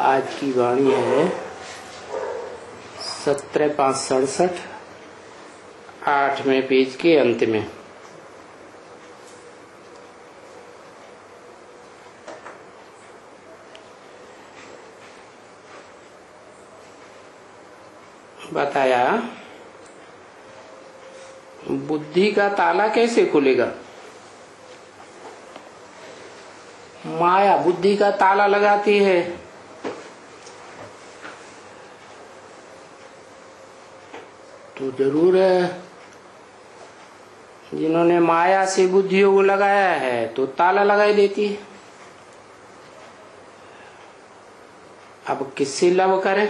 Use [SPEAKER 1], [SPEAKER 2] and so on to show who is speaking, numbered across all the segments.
[SPEAKER 1] आज की वाणी है 17/5/67, 8वें पेज के अंत में। बताया बुद्धि का ताला कैसे खुलेगा। माया बुद्धि का ताला लगाती है। तो जरूर है जिन्होंने माया से बुद्धियों को लगाया है तो ताला लगाई देती है। अब किससे लव करें।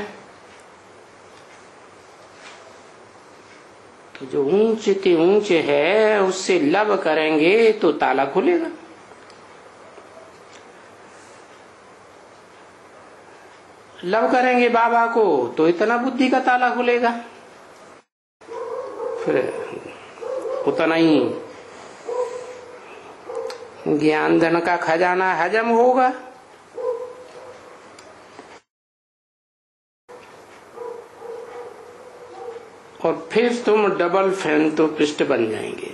[SPEAKER 1] तो जो ऊंचे ते ऊंचे है उससे लव करेंगे तो ताला खुलेगा। लव करेंगे बाबा को तो इतना बुद्धि का ताला खुलेगा, फिर उतना ही ज्ञान धन का खजाना हजम होगा। और फिर तुम डबल फैन तो पृष्ठ बन जाएंगे।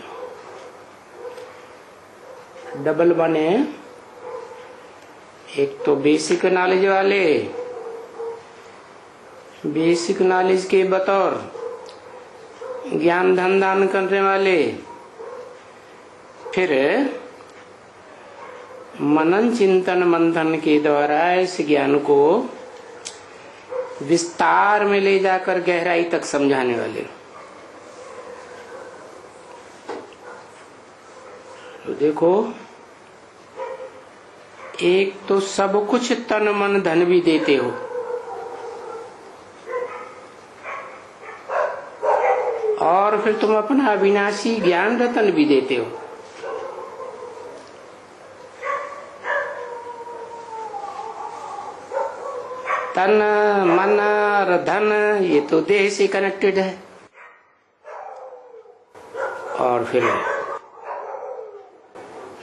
[SPEAKER 1] डबल बने, एक तो बेसिक नॉलेज वाले, बेसिक नॉलेज के बतौर ज्ञान धन दान करने वाले, फिर मनन चिंतन मंथन के द्वारा इस ज्ञान को विस्तार में ले जाकर गहराई तक समझाने वाले। तो देखो, एक तो सब कुछ तन मन धन भी देते हो, और फिर तुम अपना अविनाशी ज्ञान रतन भी देते हो। तन मन और धन ये तो देह से कनेक्टेड है, और फिर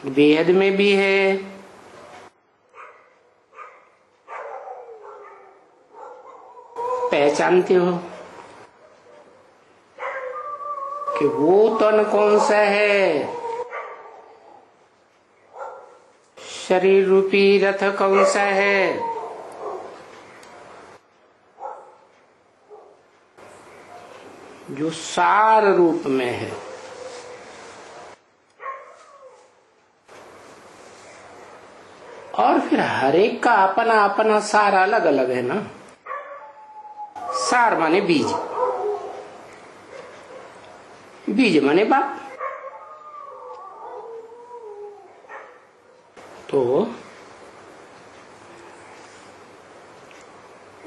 [SPEAKER 1] बेहद में भी है। पहचानते हो कि वो तन कौन सा है, शरीर रूपी रथ कौन सा है। जो सार रूप में है। और फिर हर एक का अपना अपना सार अलग अलग है ना। सार माने बीज, बीज माने बाप। तो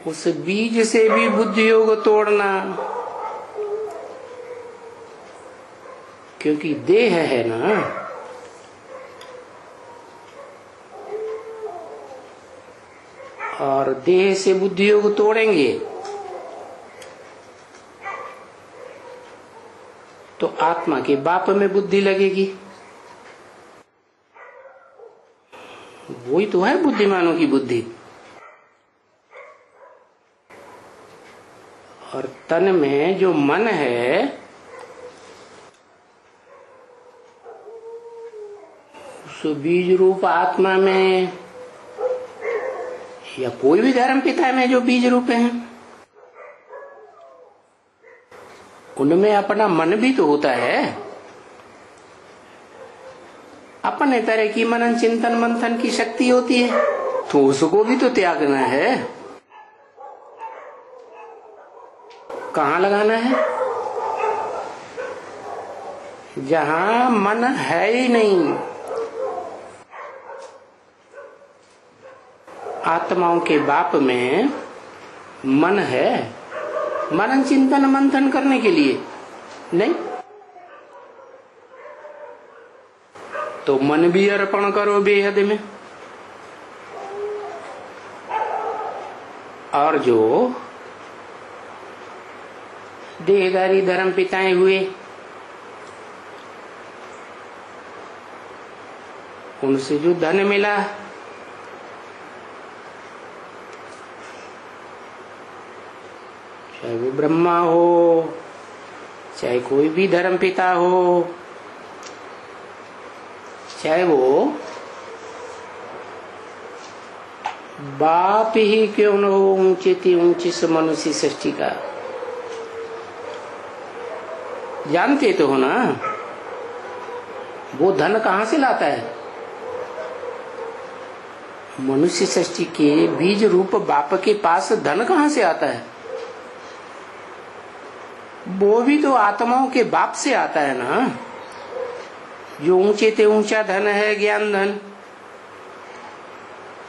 [SPEAKER 1] उस बीज से भी बुद्धियों को तोड़ना, क्योंकि देह है ना। और देह से बुद्धियों को तोड़ेंगे तो आत्मा के बाप में बुद्धि लगेगी। वही तो है बुद्धिमानों की बुद्धि। और तन में जो मन है उस बीज रूप आत्मा में, या कोई भी धर्म पिता में जो बीज रूप हैं, उनमें अपना मन भी तो होता है। अपने तरह की मनन चिंतन मंथन की शक्ति होती है, तो उसको भी तो त्यागना है। कहाँ लगाना है? जहां मन है ही नहीं। आत्माओं के बाप में मन है, मनन चिंतन मंथन करने के लिए नहीं। तो मन भी अर्पण करो बेहद में। और जो देहधारी धर्म पिताएं हुए, उनसे जो धन मिला चाहे वो ब्रह्मा हो, चाहे कोई भी धर्म पिता हो, चाहे वो बाप ही क्यों न हो ऊंची से मनुष्य सृष्टि का। जानते तो हो ना वो धन कहां से लाता है? मनुष्य सृष्टि के बीज रूप बाप के पास धन कहां से आता है? वो भी तो आत्माओं के बाप से आता है ना। जो ऊंचे ते ऊंचा धन है ज्ञान धन,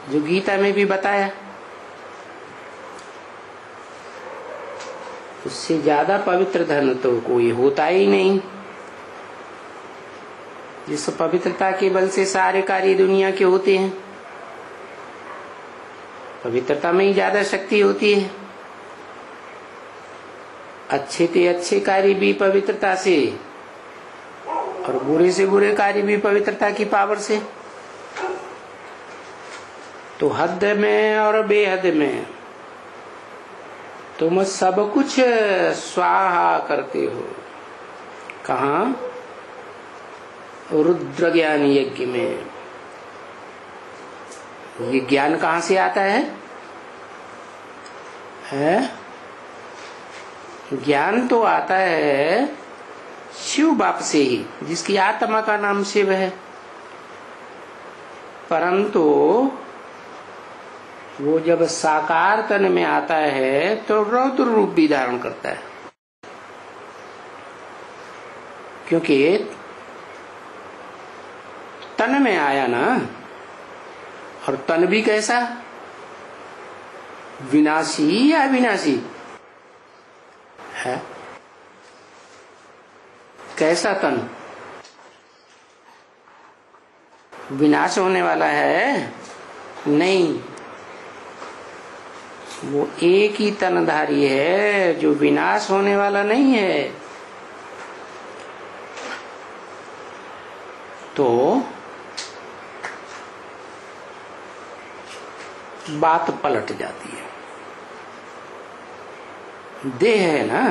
[SPEAKER 1] जो गीता में भी बताया। उससे ज्यादा पवित्र धन तो कोई होता ही नहीं। जिस पवित्रता के बल से सारे कार्य दुनिया के होते हैं, पवित्रता में ही ज्यादा शक्ति होती है। अच्छे ते अच्छे कार्य भी पवित्रता से, और बुरे से बुरे कार्य भी पवित्रता की पावर से। तो हद में और बेहद में तुम सब कुछ स्वाहा करते हो। कहा? रुद्र ज्ञान यज्ञ में। ये ज्ञान कहां से आता है? ज्ञान तो आता है शिव बाप से ही, जिसकी आत्मा का नाम शिव है। परंतु वो जब साकार तन में आता है तो रौद्र रूप भी धारण करता है। क्योंकि तन में आया ना, और तन भी कैसा? विनाशी या अविनाशी है? कैसा तन? विनाश होने वाला है? नहीं, वो एक ही तनधारी है जो विनाश होने वाला नहीं है। तो बात पलट जाती है। देह है ना,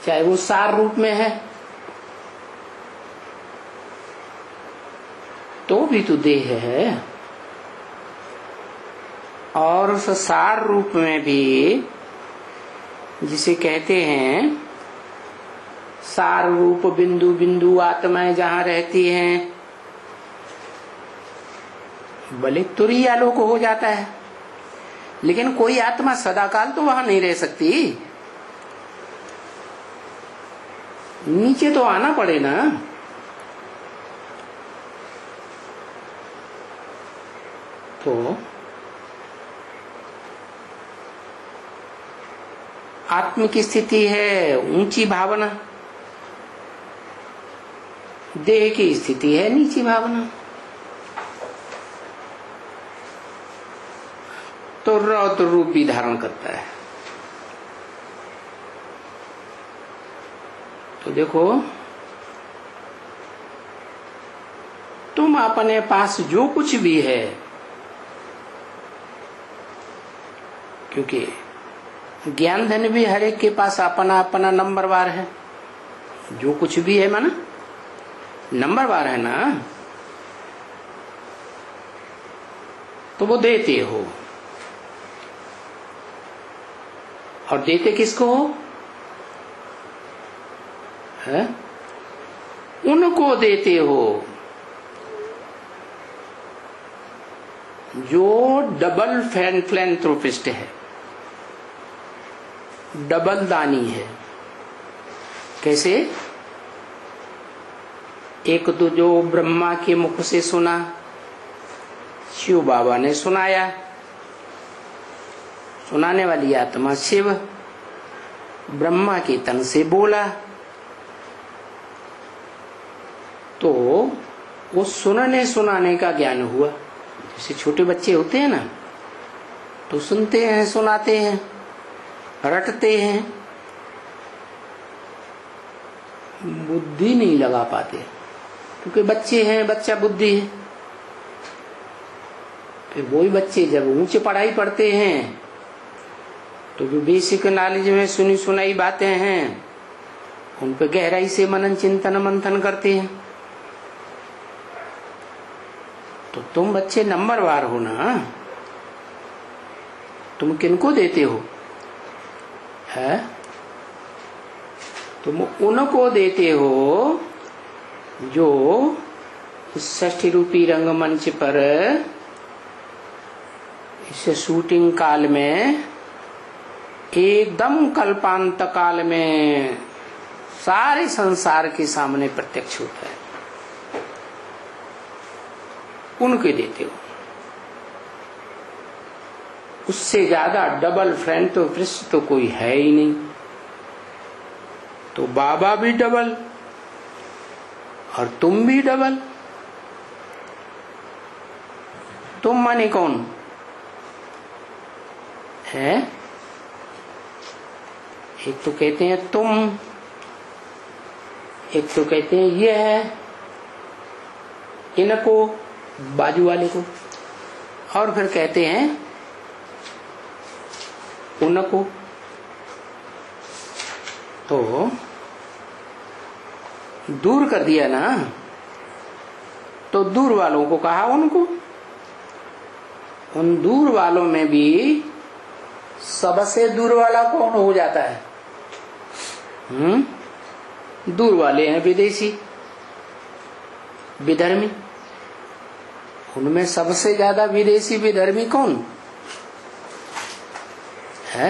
[SPEAKER 1] चाहे वो सार रूप में है तो भी तो देह है, और उस सार रूप में भी जिसे कहते हैं सार रूप बिंदु बिंदु आत्माएं जहां रहती हैं, भले तुरी आलोक हो जाता है, लेकिन कोई आत्मा सदाकाल तो वहां नहीं रह सकती। नीचे तो आना पड़े ना। तो आत्म की स्थिति है ऊंची भावना, देह की स्थिति है नीची भावना। तो रौद्र रूप भी धारण करता है। तो देखो, तुम अपने पास जो कुछ भी है, क्योंकि ज्ञान धन भी हर एक के पास अपना अपना नंबरवार है। जो कुछ भी है माना नंबरवार है ना, तो वो देते हो। और देते किसको हो? है? उनको देते हो जो डबल फिलैंथ्रोपिस्ट है, डबल दानी है। कैसे? एक तो जो ब्रह्मा के मुख से सुना, शिव बाबा ने सुनाया, सुनाने वाली आत्मा शिव, ब्रह्मा के तन से बोला, तो वो सुनने सुनाने का ज्ञान हुआ। जैसे छोटे बच्चे होते हैं ना, तो सुनते हैं, सुनाते हैं, रटते हैं, बुद्धि नहीं लगा पाते, क्योंकि बच्चे हैं, बच्चा बुद्धि है। फिर वही बच्चे जब ऊंचे पढ़ाई पढ़ते हैं तो जो बेसिक नॉलेज में सुनी सुनाई बातें हैं उन पे गहराई से मनन चिंतन मंथन करते हैं। तो तुम बच्चे नंबरवार हो ना, तुम किनको देते हो? है तुम उनको देते हो जो इस षष्ठी रूपी रंगमंच पर इस शूटिंग काल में एकदम कल्पांत काल में सारे संसार के सामने प्रत्यक्ष होता है, उनके देते हो। उससे ज्यादा डबल फ्रेंड तो पृष्ठ तो कोई है ही नहीं। तो बाबा भी डबल और तुम भी डबल। तुम माने कौन है? एक तो कहते हैं तुम, एक तो कहते हैं ये है, इनको बाजू वाले को, और फिर कहते हैं उनको। तो दूर कर दिया ना, तो दूर वालों को कहा उनको। उन दूर वालों में भी सबसे दूर वाला कौन हो जाता है? दूर वाले हैं विदेशी, विधर्मी। उनमें सबसे ज्यादा विदेशी विधर्मी कौन है?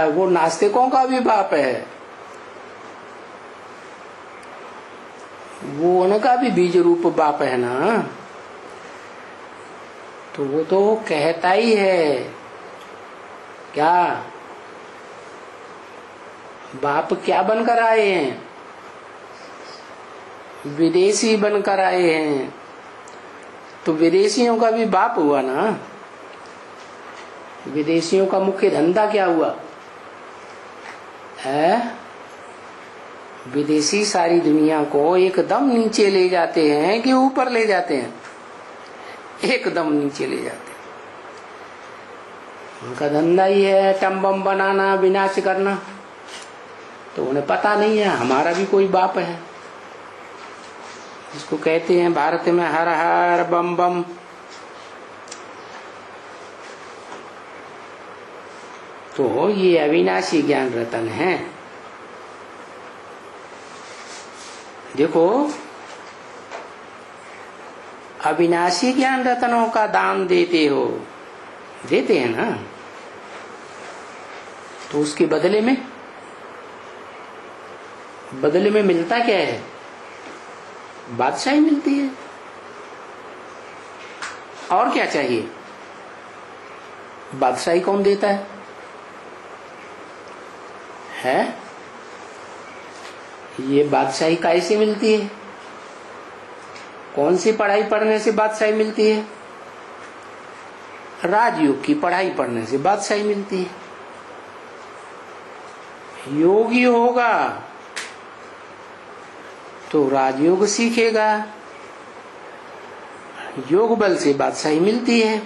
[SPEAKER 1] वो नास्तिकों का भी बाप है, वो उनका भी बीज रूप बाप है ना। तो वो तो कहता ही है क्या, बाप क्या बनकर आए हैं? विदेशी बनकर आए हैं। तो विदेशियों का भी बाप हुआ ना। विदेशियों का मुख्य धंधा क्या हुआ है? विदेशी सारी दुनिया को एकदम नीचे ले जाते हैं कि ऊपर ले जाते हैं? एकदम नीचे ले जाते हैं। उनका धंधा ही है टम बम बनाना, विनाश करना। तो उन्हें पता नहीं है हमारा भी कोई बाप है, इसको कहते हैं भारत में हर हर बम बम। तो ये अविनाशी ज्ञान रतन है। देखो, अविनाशी ज्ञान रत्नों का दान देते हो, देते हैं ना, तो उसके बदले में मिलता क्या है? बादशाही मिलती है। और क्या चाहिए? बादशाही कौन देता है? ये बादशाही कैसे मिलती है? कौन सी पढ़ाई पढ़ने से बादशाही मिलती है? राजयोग की पढ़ाई पढ़ने से बादशाही मिलती है। योगी होगा तो राजयोग सीखेगा, योग बल से बादशाही मिलती है।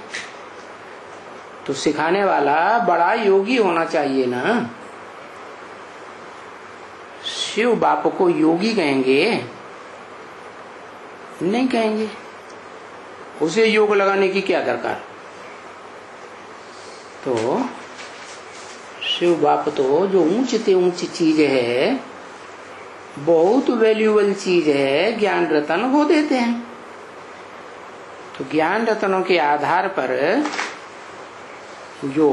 [SPEAKER 1] तो सिखाने वाला बड़ा योगी होना चाहिए ना। शिव बाप को योगी कहेंगे? नहीं कहेंगे। उसे योग लगाने की क्या दरकार? तो शिव बाप तो जो ऊंच से ऊंची चीज है, बहुत वैल्यूएबल चीज है, ज्ञान रतन वो देते हैं। तो ज्ञान रतनों के आधार पर जो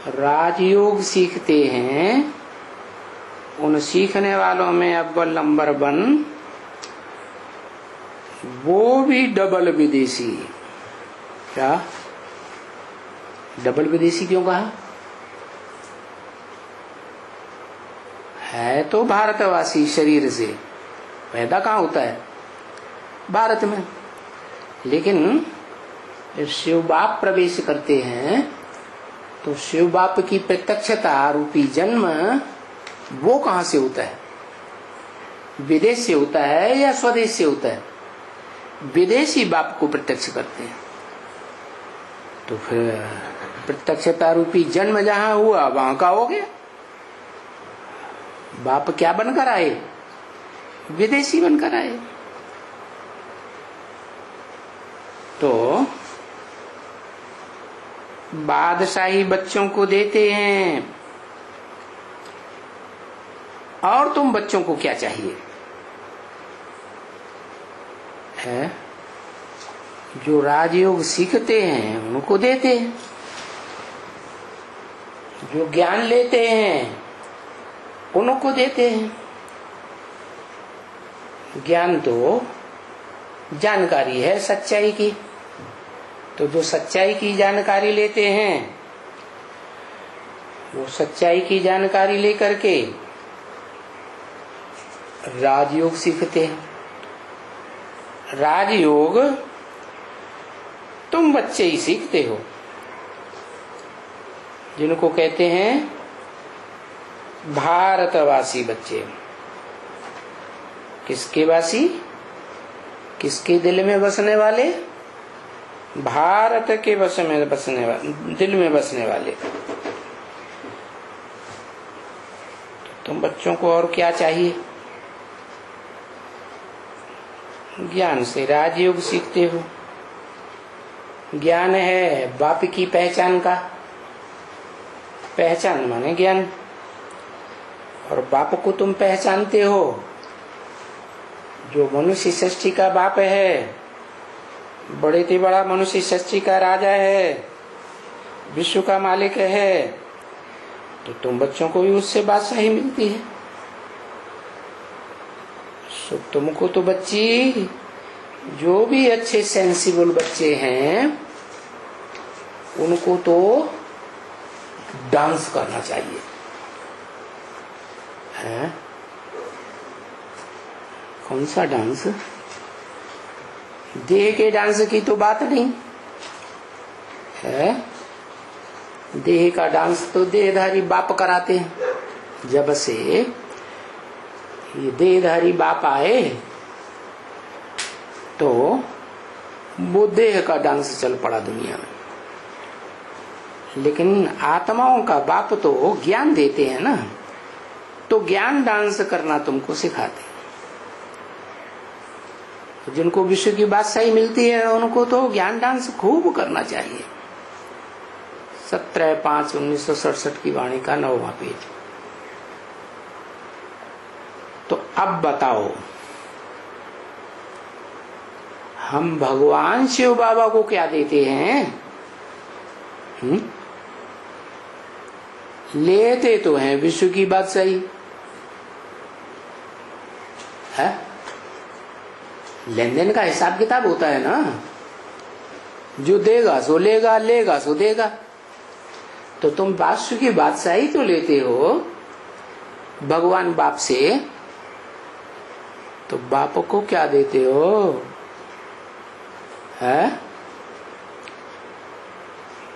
[SPEAKER 1] राजयोग सीखते हैं, उन सीखने वालों में अव्वल नंबर 1 वो भी डबल विदेशी। क्या डबल विदेशी क्यों कहा? है तो भारतवासी शरीर से, पैदा कहाँ होता है? भारत में। लेकिन शिव बाप प्रवेश करते हैं तो शिव बाप की प्रत्यक्षता रूपी जन्म वो कहाँ से होता है? विदेश से होता है या स्वदेश से होता है? विदेशी बाप को प्रत्यक्ष करते हैं। तो फिर प्रत्यक्षता रूपी जन्म जहां हुआ वहां का हो गया। बाप क्या बनकर आए? विदेशी बनकर आए। तो बादशाही बच्चों को देते हैं, और तुम बच्चों को क्या चाहिए है? जो राजयोग सीखते हैं उनको देते हैं, जो ज्ञान लेते हैं उनको देते हैं। ज्ञान तो जानकारी है सच्चाई की, तो जो सच्चाई की जानकारी लेते हैं वो सच्चाई की जानकारी लेकर के राजयोग सीखते हैं। राजयोग तुम बच्चे ही सीखते हो, जिनको कहते हैं भारतवासी बच्चे। किसके वासी? किसके दिल में बसने वाले? भारत के बस में बसने वाले, दिल में बसने वाले। तुम बच्चों को और क्या चाहिए? ज्ञान से राजयोग सीखते हो। ज्ञान है बाप की पहचान का, पहचान माने ज्ञान, और बाप को तुम पहचानते हो। जो मनुष्य सृष्टि का बाप है, बड़े से बड़ा मनुष्य सृष्टि का राजा है, विश्व का मालिक है, तो तुम बच्चों को भी उससे बादशाही मिलती है। सो तुमको तो बच्ची, जो भी अच्छे सेंसिबल बच्चे हैं उनको तो डांस करना चाहिए है? कौन सा डांस? देह के डांस की तो बात नहीं है। देह का डांस तो देहधारी बाप कराते हैं। जब से ये देहधारी बाप आए तो वो देह का डांस चल पड़ा दुनिया में। लेकिन आत्माओं का बाप तो ज्ञान देते हैं ना, तो ज्ञान डांस करना तुमको सिखाते हैं। जिनको विश्व की बादशाही मिलती है उनको तो ज्ञान डांस खूब करना चाहिए। 17/5/1967 की वाणी का 9वां पेज। तो अब बताओ, हम भगवान शिव बाबा को क्या देते हैं? लेते तो हैं विश्व की बादशाही है। लेन देन का हिसाब किताब होता है ना, जो देगा सो लेगा, लेगा सो देगा। तो तुम विश्व की बादशाही तो लेते हो भगवान बाप से, तो बाप को क्या देते हो है?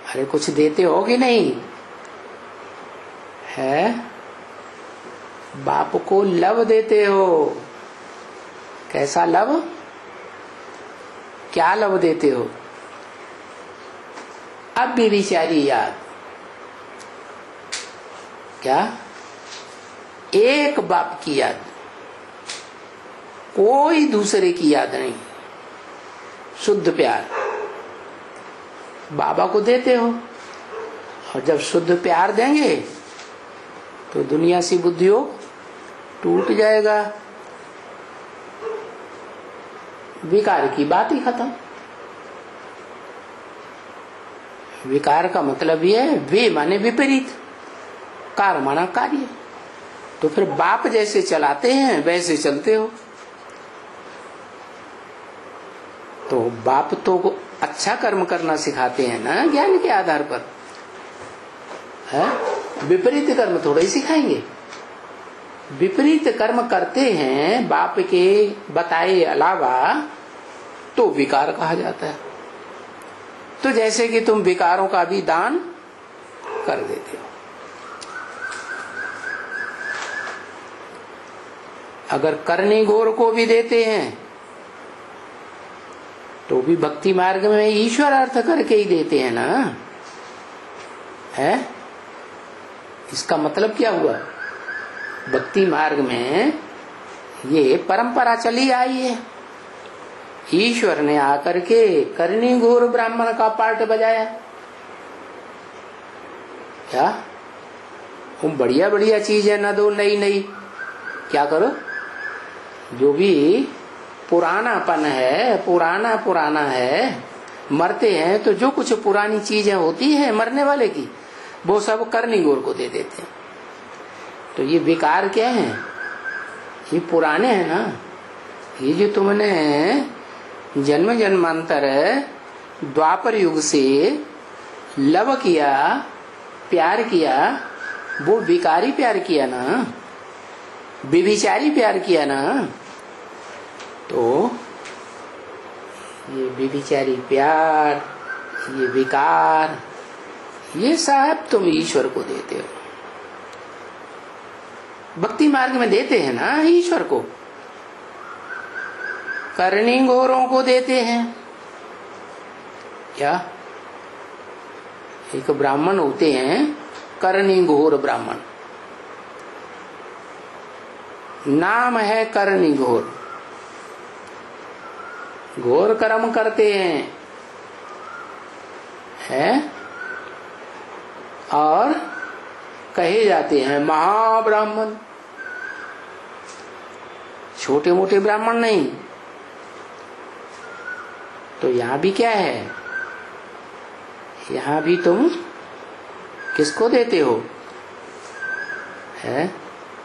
[SPEAKER 1] अरे कुछ देते हो कि नहीं है? बाप को लव देते हो। कैसा लव? क्या लव देते हो? अब भी बेचारी याद, क्या? एक बाप की याद, कोई दूसरे की याद नहीं। शुद्ध प्यार बाबा को देते हो, और जब शुद्ध प्यार देंगे तो दुनिया सी बुद्धियों टूट जाएगा। विकार की बात ही खत्म। विकार का मतलब ये है, वे माने विपरीत, कार माना कार्य। तो फिर बाप जैसे चलाते हैं वैसे चलते हो। तो बाप तो अच्छा कर्म करना सिखाते हैं ना ज्ञान के आधार पर है। विपरीत कर्म थोड़ा ही सिखाएंगे। विपरीत कर्म करते हैं बाप के बताए अलावा तो विकार कहा जाता है। तो जैसे कि तुम विकारों का भी दान कर देते हो। अगर करनी घोर को भी देते हैं तो भी भक्ति मार्ग में ईश्वर अर्थ करके ही देते हैं ना, है? इसका मतलब क्या हुआ? भक्ति मार्ग में ये परंपरा चली आई है। ईश्वर ने आकर के करनी घोर ब्राह्मण का पार्ट बजाया। क्या वो बढ़िया बढ़िया चीज है, ना दो नई नई। क्या करो, जो भी पुरानापन है, पुराना है, मरते हैं तो जो कुछ पुरानी चीजें होती है मरने वाले की, वो सब करनी घोर को दे देते हैं। तो ये विकार क्या है? ये पुराने हैं ना। ये जो तुमने जन्म जन्मांतर द्वापर युग से लव किया, प्यार किया, वो विकारी प्यार किया ना, व्यभिचारी प्यार किया ना। तो ये व्यभिचारी प्यार, ये विकार, ये सब तुम ईश्वर को देते हो। भक्ति मार्ग में देते हैं ना ईश्वर को, करनी घोरों को देते हैं। क्या? एक ब्राह्मण होते हैं करनी घोर ब्राह्मण, नाम है करनी घोर, घोर कर्म करते हैं और कहे जाते हैं महाब्राह्मण। छोटे मोटे ब्राह्मण नहीं। तो यहां भी क्या है? यहां भी तुम किसको देते हो? है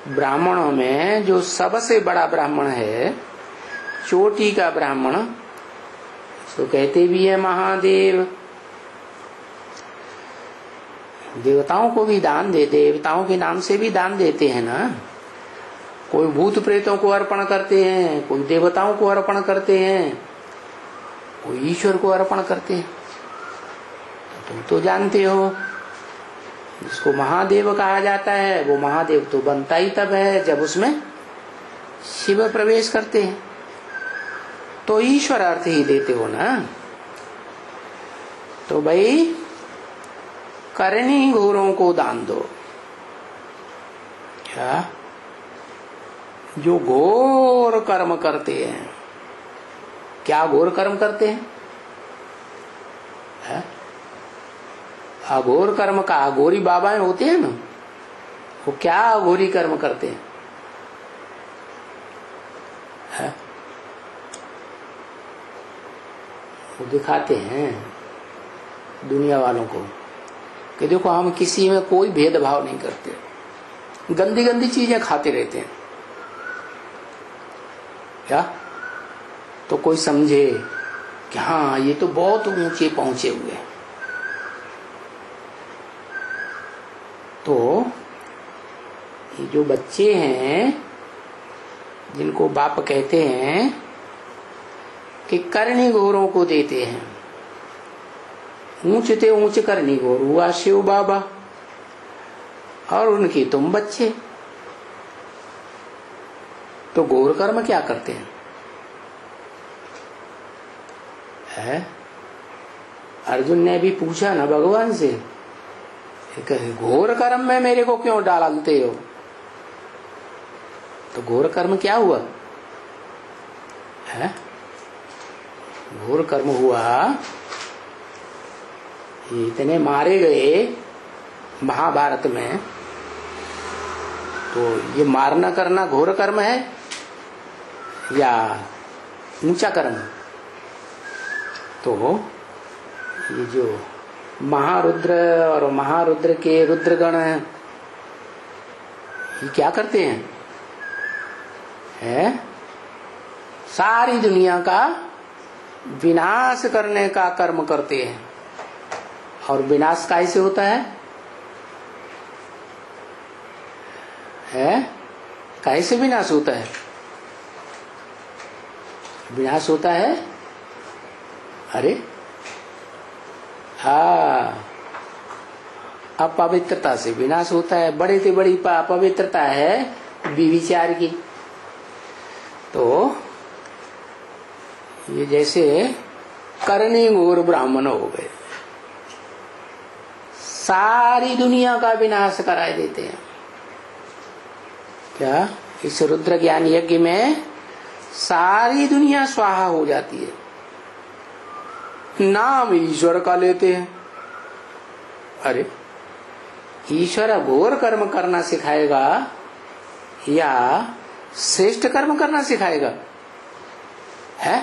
[SPEAKER 1] ब्राह्मणों में जो सबसे बड़ा ब्राह्मण है, चोटी का ब्राह्मण, तो कहते भी है महादेव। देवताओं को भी दान दे, देवताओं के नाम से भी दान देते हैं ना। कोई भूत प्रेतों को अर्पण करते हैं, कोई देवताओं को अर्पण करते हैं, कोई ईश्वर को अर्पण करते हैं। तुम तो जानते हो, जिसको महादेव कहा जाता है वो महादेव तो बनता ही तब है जब उसमें शिव प्रवेश करते हैं। तो ईश्वर अर्थ ही देते हो ना। तो भाई करनी घोरों को दान दो। क्या? जो घोर कर्म करते हैं। क्या घोर कर्म करते हैं? है? अघोर कर्म का अघोरी बाबाएं होते हैं ना, वो क्या अघोरी कर्म करते हैं? है? वो दिखाते हैं दुनिया वालों को कि देखो हम किसी में कोई भेदभाव नहीं करते, गंदी गंदी चीजें खाते रहते हैं। क्या? तो कोई समझे कि हाँ ये तो बहुत ऊंचे पहुंचे हुए हैं। तो ये जो बच्चे हैं जिनको बाप कहते हैं कि करनी घोरों को देते हैं, ऊंच ते ऊंच करनी घोर हुआ शिव बाबा और उनकी तुम बच्चे। तो घोर कर्म क्या करते हैं? है? अर्जुन ने भी पूछा ना भगवान से, घोर कर्म में मेरे को क्यों डालते हो? तो घोर कर्म क्या हुआ है? घोर कर्म हुआ ये इतने मारे गए महाभारत में, तो ये मारना करना घोर कर्म है या ऊंचा कर्म? तो ये जो महारुद्र और महारुद्र के रुद्रगण ये क्या करते हैं? है? सारी दुनिया का विनाश करने का कर्म करते हैं। और विनाश कैसे होता है? कैसे विनाश होता है? विनाश होता है, अरे हाँ, अपवित्रता से विनाश होता है। बड़े से बड़ी अपवित्रता है व्यभिचार की। तो ये जैसे करनी घोर ब्राह्मण हो गए, सारी दुनिया का विनाश कराए देते हैं। क्या इस रुद्र ज्ञान यज्ञ में सारी दुनिया स्वाहा हो जाती है। नाम ईश्वर का लेते हैं। अरे ईश्वर घोर कर्म करना सिखाएगा या श्रेष्ठ कर्म करना सिखाएगा? है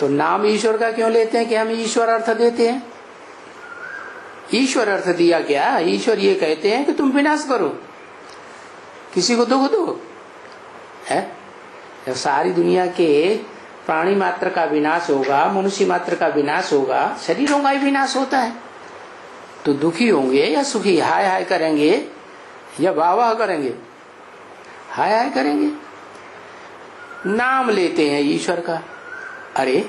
[SPEAKER 1] तो नाम ईश्वर का क्यों लेते हैं कि हम ईश्वर अर्थ देते हैं? ईश्वर अर्थ दिया क्या? ईश्वर ये कहते हैं कि तुम विनाश करो, किसी को दुख दो। है जब सारी दुनिया के प्राणी मात्र का विनाश होगा, मनुष्य मात्र का विनाश होगा, शरीरों का ही विनाश होता है, तो दुखी होंगे या सुखी? हाय हाय करेंगे या वाह वाह करेंगे? हाय हाय करेंगे। नाम लेते हैं ईश्वर का। अरे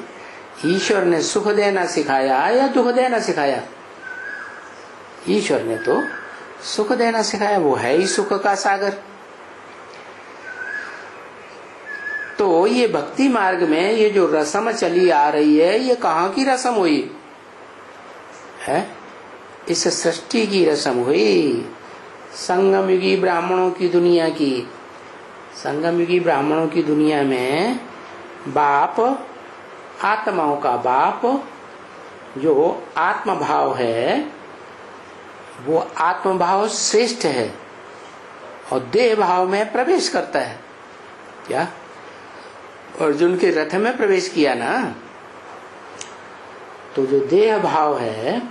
[SPEAKER 1] ईश्वर ने सुख देना सिखाया या दुख देना सिखाया? ईश्वर ने तो सुख देना सिखाया, वो है ही सुख का सागर। तो ये भक्ति मार्ग में ये जो रस्म चली आ रही है, ये कहाँ की रस्म हुई है? इस सृष्टि की रस्म हुई, संगम युगी ब्राह्मणों की दुनिया की। संगम युगी ब्राह्मणों की दुनिया में बाप, आत्माओं का बाप, जो आत्म भाव है, वो आत्म भाव श्रेष्ठ है और देह भाव में प्रवेश करता है। क्या अर्जुन के रथ में प्रवेश किया ना, तो जो देह भाव है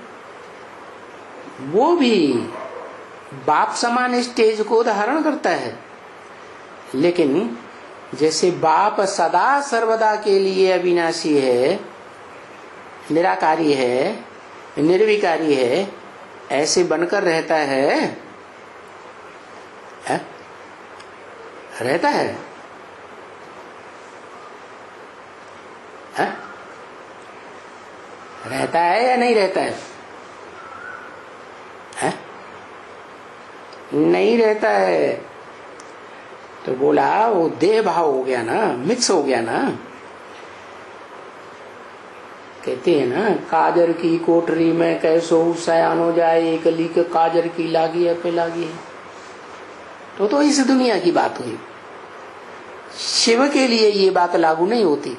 [SPEAKER 1] वो भी बाप समान स्टेज को धारण करता है। लेकिन जैसे बाप सदा सर्वदा के लिए अविनाशी है, निराकारी है, निर्विकारी है, ऐसे बनकर रहता है, रहता है, रहता है या नहीं रहता है? नहीं रहता है। तो बोला वो देह भाव हो गया ना, मिक्स हो गया ना। कहते हैं ना, काजर की कोठरी में कैसो सयान हो जाए, एक लीक काजर की लागी है पे लागी है। तो इस दुनिया की बात हुई। शिव के लिए ये बात लागू नहीं होती,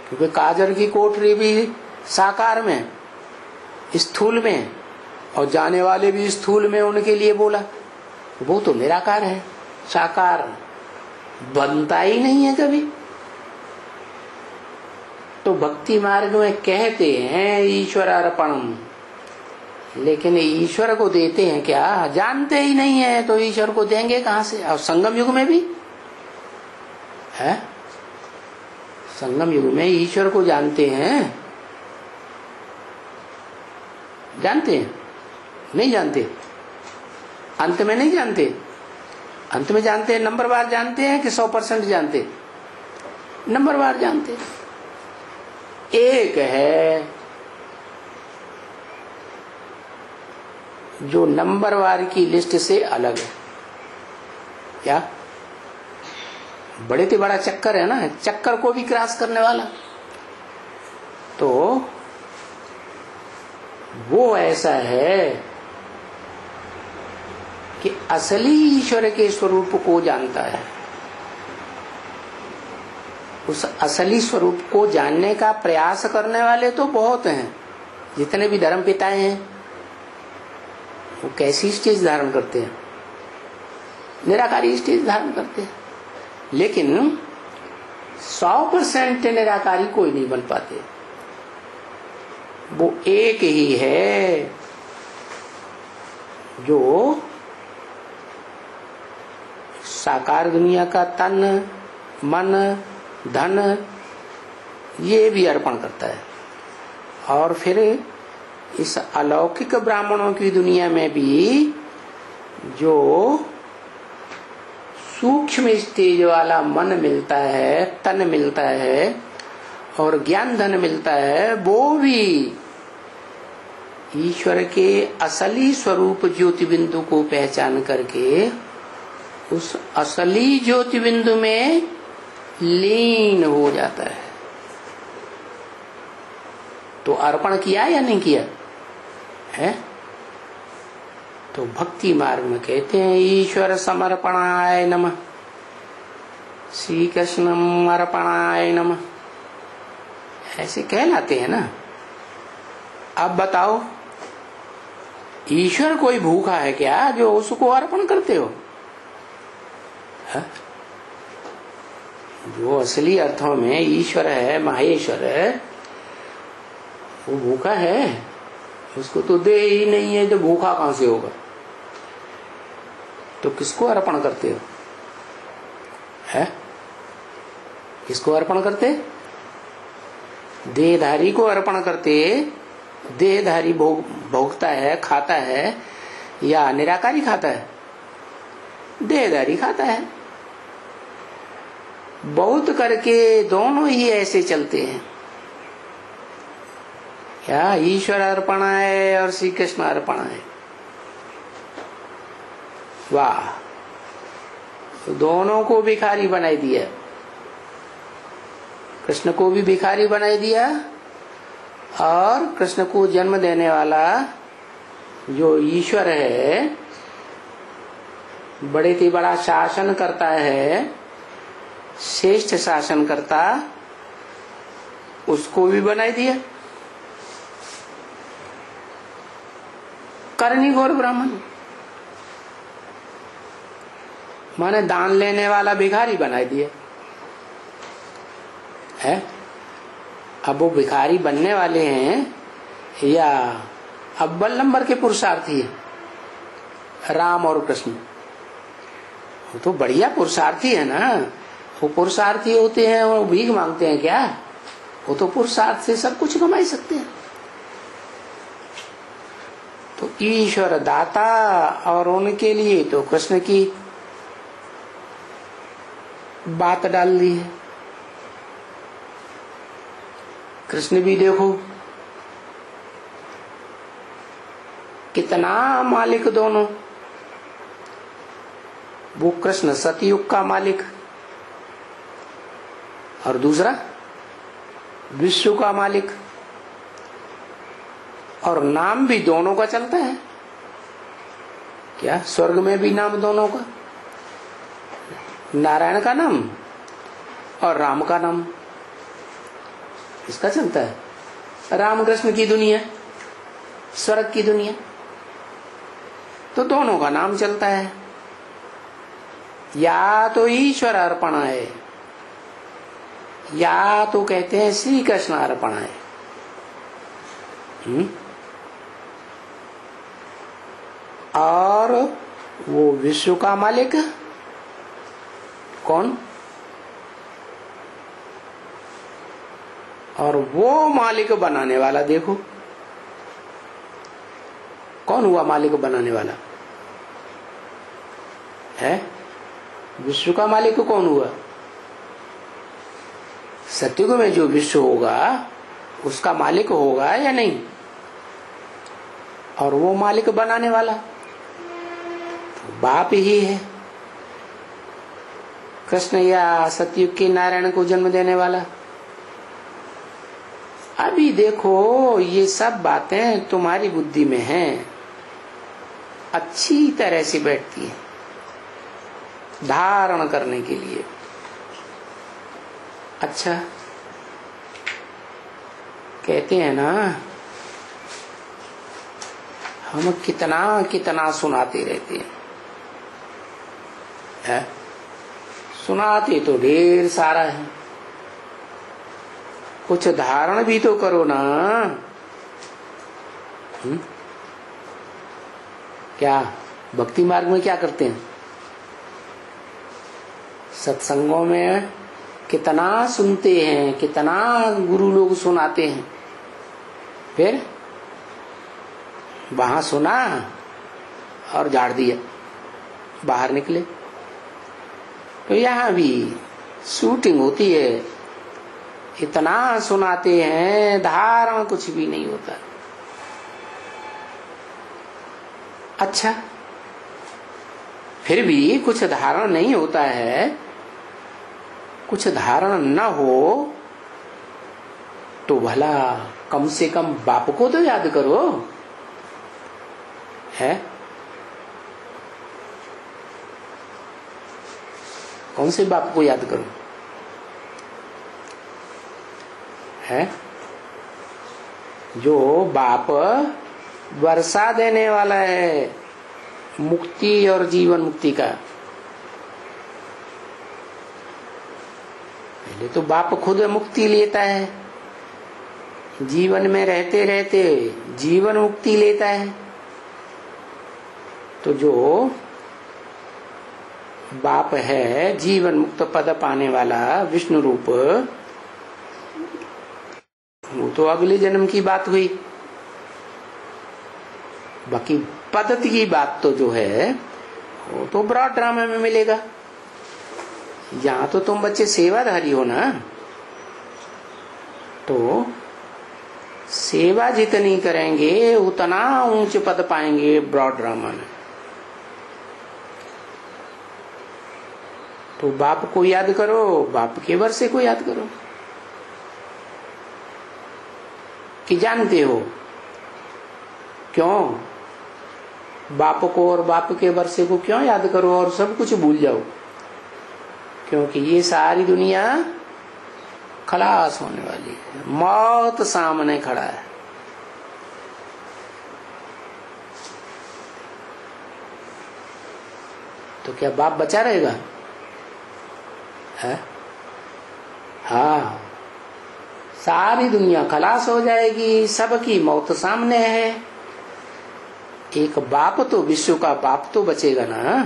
[SPEAKER 1] क्योंकि काजर की कोठरी भी साकार में, स्थूल में, और जाने वाले भी स्थूल में, उनके लिए बोला। वो तो निराकार है, साकार बनता ही नहीं है कभी। तो भक्ति मार्ग में कहते हैं ईश्वर अर्पणम, लेकिन ईश्वर को देते हैं क्या? जानते ही नहीं है, तो ईश्वर को देंगे कहां से? और संगम युग में भी है, संगम युग में ईश्वर को जानते हैं? जानते हैं? नहीं जानते। अंत में नहीं जानते। अंत में जानते हैं, नंबरवार जानते हैं कि 100% जानते? नंबरवार जानते। एक है जो नंबरवार की लिस्ट से अलग है। क्या? बड़े से बड़ा चक्कर है ना, चक्कर को भी क्रॉस करने वाला। तो वो ऐसा है कि असली ईश्वर के स्वरूप को जानता है। उस असली स्वरूप को जानने का प्रयास करने वाले तो बहुत हैं। जितने भी धर्म पिताएं हैं, वो कैसी स्टेज धारण करते हैं? निराकारी स्टेज धारण करते हैं। लेकिन 100% निराकारी कोई नहीं बन पाते। वो एक ही है जो साकार दुनिया का तन, मन, धन ये भी अर्पण करता है। और फिर इस अलौकिक ब्राह्मणों की दुनिया में भी जो सूक्ष्म स्टेज वाला मन मिलता है, तन मिलता है और ज्ञान धन मिलता है, वो भी ईश्वर के असली स्वरूप ज्योति बिंदु को पहचान करके उस असली ज्योति बिंदु में लीन हो जाता है। तो अर्पण किया या नहीं किया है? तो भक्ति मार्ग में कहते हैं ईश्वर समर्पणाय नमः, श्री कृष्णम अर्पणाय नमः, ऐसे कहलाते हैं ना। अब बताओ, ईश्वर कोई भूखा है क्या जो उसको अर्पण करते हो? है? जो असली अर्थों में ईश्वर है, महेश्वर है, वो भूखा है? उसको तो दे ही नहीं है, तो भूखा कहां से होगा? तो किसको अर्पण करते हो? है? किसको अर्पण करते? देहधारी को अर्पण करते। देहधारी भोगता है, खाता है, या निराकारी खाता है? देहधारी खाता है। बहुत करके दोनों ही ऐसे चलते हैं। क्या ईश्वर अर्पण है और श्री कृष्ण अर्पण है? वाह, तो दोनों को भिखारी बनाई दिया। कृष्ण को भी भिखारी बनाई दिया, और कृष्ण को जन्म देने वाला जो ईश्वर है, बड़े से बड़ा शासन करता है, श्रेष्ठ शासन करता, उसको भी बनाई दिया करनी घोर ब्राह्मण। माने दान लेने वाला भिखारी बनाई दिया है। अब वो भिखारी बनने वाले हैं या अव्वल नंबर के पुरुषार्थी है राम और कृष्ण? वो तो बढ़िया पुरुषार्थी है ना। वो पुरुषार्थी होते हैं और भीख मांगते हैं क्या? वो तो पुरुषार्थ से सब कुछ कमाई सकते हैं। तो ईश्वर दाता, और उनके लिए तो कृष्ण की बात डाल दी है। कृष्ण भी देखो कितना मालिक दोनों। वो कृष्ण सतयुग का मालिक, और दूसरा विश्व का मालिक, और नाम भी दोनों का चलता है। क्या स्वर्ग में भी नाम दोनों का? नारायण का नाम और राम का नाम इसका चलता है। राम कृष्ण की दुनिया, स्वर्ग की दुनिया, तो दोनों का नाम चलता है। या तो ईश्वर अर्पण है, या तो कहते हैं श्री कृष्ण अर्पण है। और वो विश्व का मालिक कौन? और वो मालिक बनाने वाला देखो कौन हुआ? मालिक बनाने वाला है। विश्व का मालिक कौन हुआ? सतयुग में जो विश्व होगा उसका मालिक होगा या नहीं? और वो मालिक बनाने वाला तो बाप ही है। कृष्ण या सतयुग के नारायण को जन्म देने वाला। अभी देखो ये सब बातें तुम्हारी बुद्धि में हैं, अच्छी तरह से बैठती है धारण करने के लिए। अच्छा, कहते हैं ना हम कितना कितना सुनाते रहते हैं, है? सुनाते तो ढेर सारा है, कुछ धारण भी तो करो ना। क्या भक्ति मार्ग में क्या करते हैं? सत्संगों में कितना सुनते हैं, कितना गुरु लोग सुनाते हैं, फिर वहां सुना और झाड़ दिया, बाहर निकले। तो यहाँ भी शूटिंग होती है, इतना सुनाते हैं, धारण कुछ भी नहीं होता। अच्छा, फिर भी कुछ धारण नहीं होता है कुछ धारण न हो तो भला कम से कम बाप को तो याद करो, है? कौन से बाप को याद करो, है? जो बाप वर्षा देने वाला है मुक्ति और जीवन मुक्ति का। पहले तो बाप खुद मुक्ति लेता है, जीवन में रहते रहते जीवन मुक्ति लेता है। तो जो बाप है जीवन मुक्त पद पाने वाला विष्णु रूप, वो तो अगले जन्म की बात हुई। बाकी पद्धति की बात तो जो है वो तो ब्रॉड ड्रामा में मिलेगा। यहाँ तो तुम बच्चे सेवाधारी हो ना, तो सेवा जितनी करेंगे उतना ऊंचे पद पाएंगे ब्रॉड ड्रामा में। तो बाप को याद करो, बाप के वर्षे को याद करो। कि जानते हो क्यों बाप को और बाप के वर्षे को क्यों याद करो और सब कुछ भूल जाओ? क्योंकि ये सारी दुनिया खलास होने वाली है, मौत सामने खड़ा है। तो क्या बाप बचा रहेगा? है? हाँ, सारी दुनिया खलास हो जाएगी, सबकी मौत सामने है। एक बाप तो विश्व का बाप तो बचेगा ना।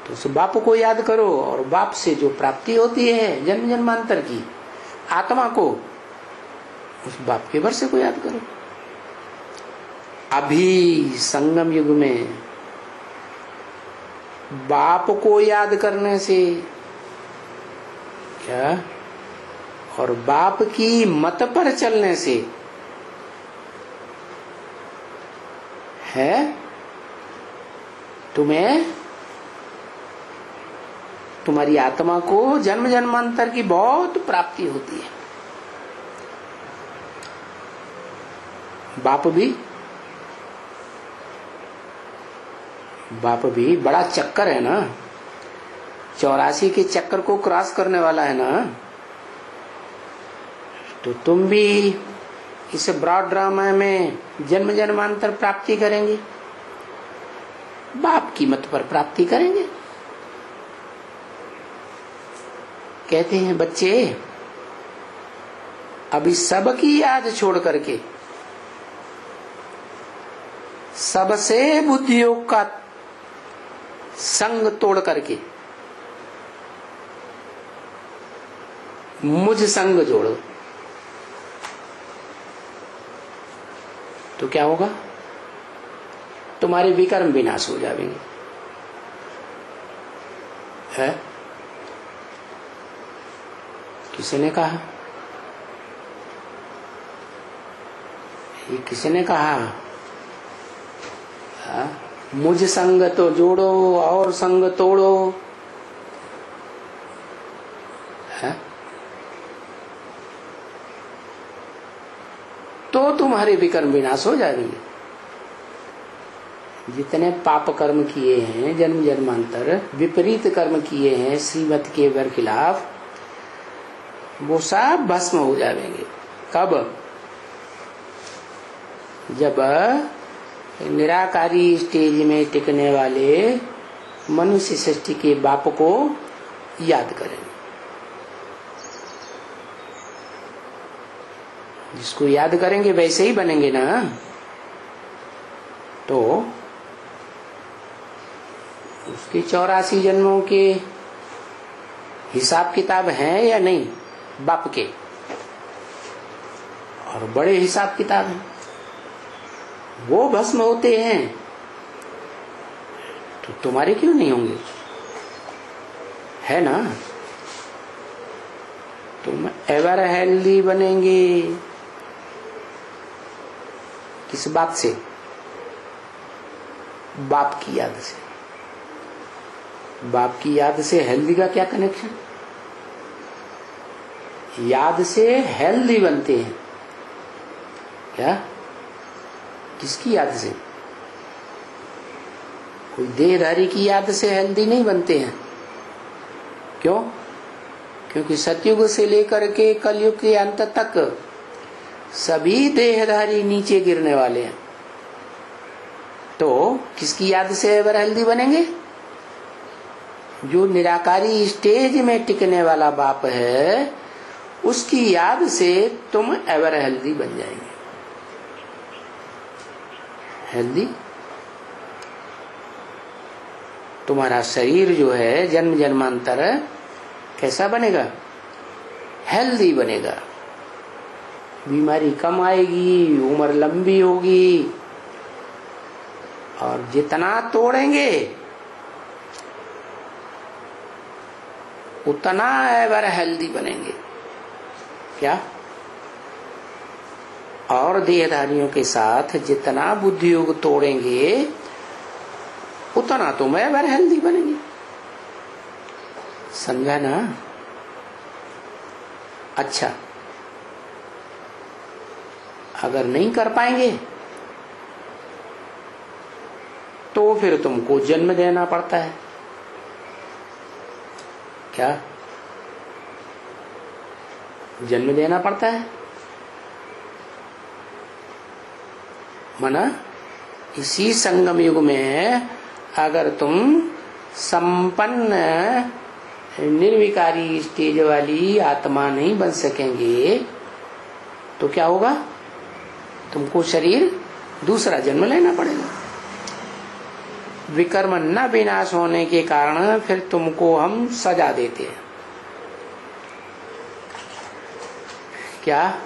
[SPEAKER 1] तो उस बाप को याद करो और बाप से जो प्राप्ति होती है जन्म जन्मांतर की आत्मा को, उस बाप के वर्षे को याद करो। अभी संगम युग में बाप को याद करने से क्या और बाप की मत पर चलने से है तुम्हें, तुम्हारी आत्मा को जन्म जन्मांतर की बहुत प्राप्ति होती है। बाप भी बड़ा चक्कर है ना, 84 के चक्कर को क्रॉस करने वाला है ना। तो तुम भी इस ब्रॉड ड्रामा में जन्म जन्मांतर प्राप्ति करेंगे, बाप की मत पर प्राप्ति करेंगे। कहते हैं बच्चे अभी सबकी याद छोड़ करके, सबसे बुद्धि योग का संग तोड़ करके मुझ संग जोड़ो, तो क्या होगा? तुम्हारे विकर्म विनाश हो जाएंगे। है? किसी ने कहा, ये किसी ने कहा मुझ संग तो जोड़ो और संग तोड़ो। है? तो तुम्हारे विकर्म विनाश हो जाएंगे। जितने पाप कर्म किए हैं जन्म जन्मांतर, विपरीत कर्म किए हैं श्रीमत के वर खिलाफ, वो सब भस्म हो जाएंगे। कब? जब निराकारी स्टेज में टिकने वाले मनुष्य सृष्टि के बाप को याद करेंगे। जिसको याद करेंगे वैसे ही बनेंगे ना। तो उसके 84 जन्मों के हिसाब किताब हैं या नहीं बाप के? और बड़े हिसाब किताब हैं, वो भस्म होते हैं। तो तुम्हारे क्यों नहीं होंगे? है ना? तुम एवर हेल्दी बनेंगे। किस बात से? बाप की याद से। बाप की याद से हेल्दी का क्या कनेक्शन? याद से हेल्दी बनते हैं। क्या? किसकी याद से? कोई देहधारी की याद से हेल्दी नहीं बनते हैं। क्यों? क्योंकि सतयुग से लेकर के कलयुग के अंत तक सभी देहधारी नीचे गिरने वाले हैं। तो किसकी याद से एवर हेल्दी बनेंगे? जो निराकारी स्टेज में टिकने वाला बाप है, उसकी याद से तुम एवर हेल्दी बन जाएंगे। हेल्दी तुम्हारा शरीर जो है जन्म जन्मांतर कैसा बनेगा? हेल्दी बनेगा। बीमारी कम आएगी, उम्र लंबी होगी, और जितना तोड़ेंगे उतना एवर हेल्दी बनेंगे। क्या? और देहधारियों के साथ जितना बुद्धि योग तोड़ेंगे उतना तुम एवर हेल्दी बनेंगे। समझा ना? अच्छा, अगर नहीं कर पाएंगे तो फिर तुमको जन्म देना पड़ता है। क्या? जन्म देना पड़ता है। माना इसी संगम युग में अगर तुम संपन्न निर्विकारी स्टेज वाली आत्मा नहीं बन सकेंगे तो क्या होगा? तुमको शरीर दूसरा जन्म लेना पड़ेगा। विकर्म न विनाश होने के कारण फिर तुमको हम सजा देते हैं। क्या?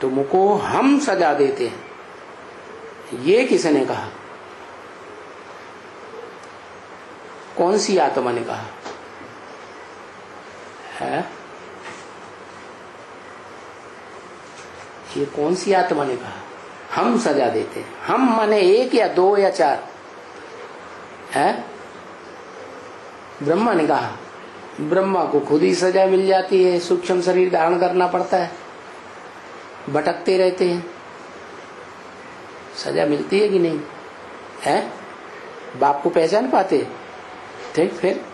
[SPEAKER 1] तुमको हम सजा देते हैं। ये किसने कहा? कौन सी आत्मा ने कहा है? ये कौन सी आत्मा ने कहा हम सजा देते हैं? हम माने एक या दो या चार है? ब्रह्मा ने कहा। ब्रह्मा को खुद ही सजा मिल जाती है, सूक्ष्म शरीर धारण करना पड़ता है, भटकते रहते हैं, सजा मिलती है कि नहीं है? बाप को पहचान पाते? ठीक, फिर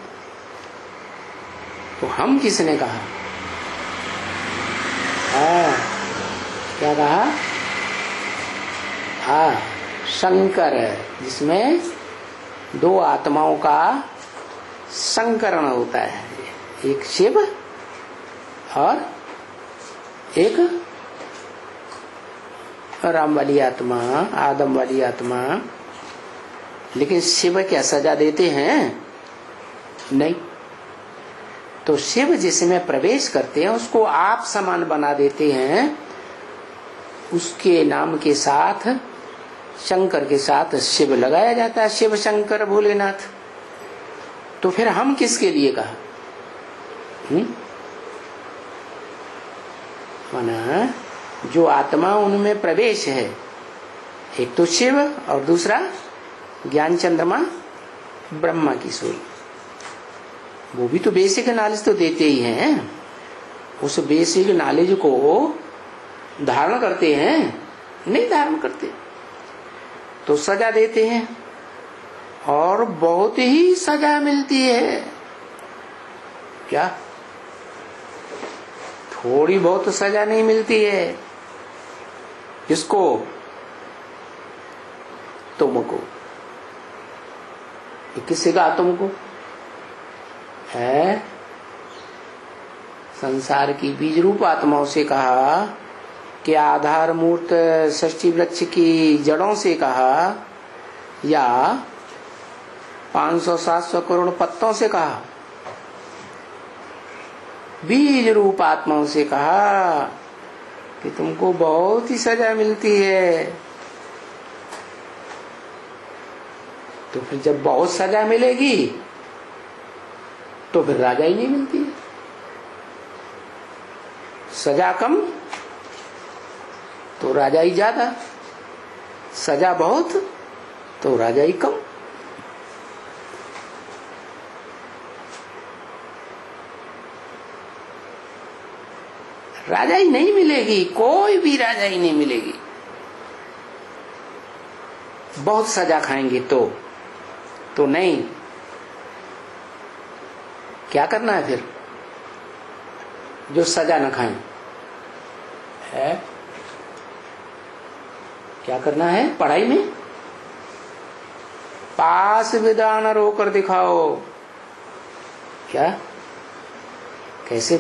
[SPEAKER 1] तो हम किसने कहा? क्या कहा? शंकर, जिसमें दो आत्माओं का संकरण होता है, एक शिव और एक राम वाली आत्मा, आदम वाली आत्मा। लेकिन शिव क्या सजा देते हैं? नहीं। तो शिव जिसमें प्रवेश करते हैं उसको आप समान बना देते हैं। उसके नाम के साथ, शंकर के साथ शिव लगाया जाता है, शिव शंकर भोलेनाथ। तो फिर हम किसके लिए कहा? माना जो आत्मा उनमें प्रवेश है, एक तो शिव और दूसरा ज्ञान चंद्रमा ब्रह्मा की सोई। वो भी तो बेसिक नॉलेज तो देते ही हैं। उस बेसिक नॉलेज को धारण करते हैं? नहीं धारण करते, तो सजा देते हैं, और बहुत ही सजा मिलती है। क्या? थोड़ी बहुत सजा नहीं मिलती है। किसको? तुमको। किससे कहा तुमको? है संसार की बीज रूप आत्माओं से कहा, कि आधार मूर्त षष्ठी वृक्ष की जड़ों से कहा, या 500-700 करोड़ पत्तों से कहा? बीज रूप आत्माओं से कहा कि तुमको बहुत ही सजा मिलती है। तो फिर जब बहुत सजा मिलेगी तो फिर राजा ही नहीं मिलती है। सजा कम तो राजा ही ज्यादा, सजा बहुत तो राजा ही कम। राजाई नहीं मिलेगी, कोई भी राजाई नहीं मिलेगी। बहुत सजा खाएंगे तो नहीं। क्या करना है फिर जो सजा न खाएं? है क्या करना है पढ़ाई में? पास विद्वान होकर दिखाओ। क्या कैसे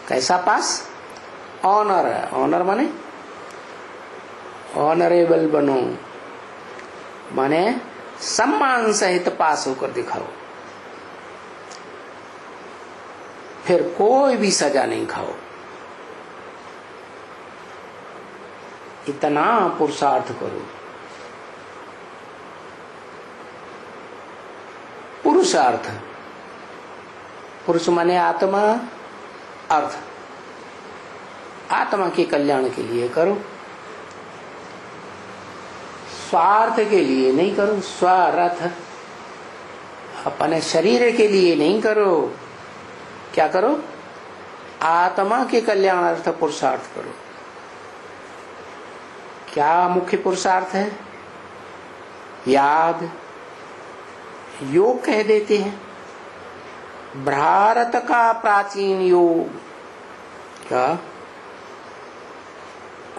[SPEAKER 1] कैसा पास? ऑनर है। ऑनर माने ऑनरेबल बनो, माने सम्मान सहित पास होकर दिखाओ। फिर कोई भी सजा नहीं खाओ। इतना पुरुषार्थ करो। पुरुषार्थ, पुरुष माने आत्मा, अर्थ आत्मा के कल्याण के लिए करो, स्वार्थ के लिए नहीं करो। स्वार्थ अपने शरीर के लिए नहीं करो। क्या करो? आत्मा के कल्याणार्थ पुरुषार्थ करो। क्या मुख्य पुरुषार्थ है? याद, योग कह देते हैं। भारत का प्राचीन योग, क्या